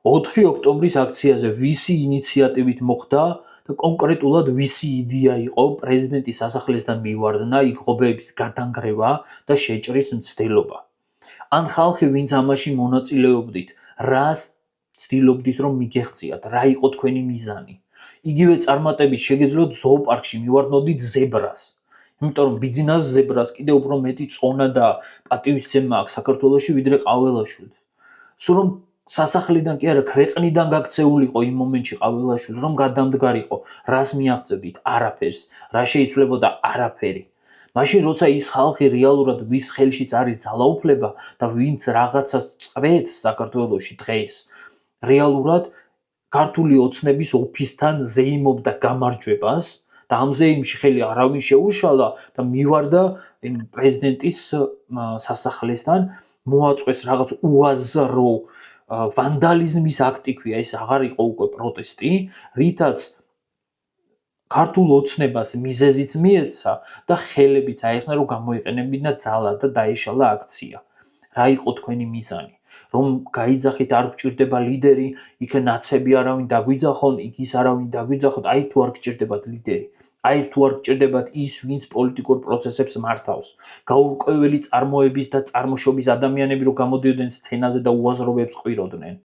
4 ოქტომბრის აქციაზე ვისი ინიციატივით მოხდა და კონკრეტულად ვისი იდეა იყო პრეზიდენტის სასახლესთან მივარდნა, იქ ღობეების გადანგრევა და შეჭრის მცდელობა. ან ხალხი, ვინც ამაში მონაწილეობდით, რას ცდილობდით რომ მიგეღწიათ, რა იყო თქვენი მიზანი? იგივე წარმატებით შეგეძლოთ ზოოპარკში მივარდნოდით ზებრას. იმიტომ რომ ბიძინას ზებრას კიდევ უფრო მეტი წონა და პატივისცემა აქვს საქართველოში ვიდრე ყაველაშვილს. სულ რომ სასახლიდან კი არა, ქვეყნიდან გაქცეულიყო იმ მომენტში ყაველაშვილი, რომ გადამდგარიყო, რას მიაღწევდით? არაფერს. რა შეიცვლებოდა? არაფერი. მაშინ როცა ის ხალხი რეალურად ვის ხელშიც არის ძალაუფლება და ვინც რაღაცას წვეთს საქართველოში დღეს, რეალურად ქართული ოცნების ოფისთან ზეიმობდა გამარჯვებას და ამ ზეიმში ხელი არავინ შეუშალა და მივარდა პრეზიდენტის სასახლესთან, მოაწყვეს რაღაც უაზრო ვანდალიზმის აქტი ქვია, ეს აღარ იყო უკვე პროტესტი, რითაც ქართულ ოცნებას მიზეზიც მიეცა და ხელებიც აეხსნა რომ გამოიყენებინა ძალა და დაეშალა აქცია. რა იყო თქვენი მიზანი? რომ გაიძახით არ გჭირდება ლიდერი, იქ ნაცები არავინ დაგვიძახონ, იქ ის არავინ დაგვიძახოთ, აი თუ არ გჭირდებათ ლიდერი, აი თუ არ გჭირდებათ ის, ვინც პოლიტიკურ პროცესებს მართავს, გაურკვეველი წარმოების და წარმოშობის ადამიანები რომ გამოდიოდნენ სცენაზე და უაზრობებს ყვიროდნენ.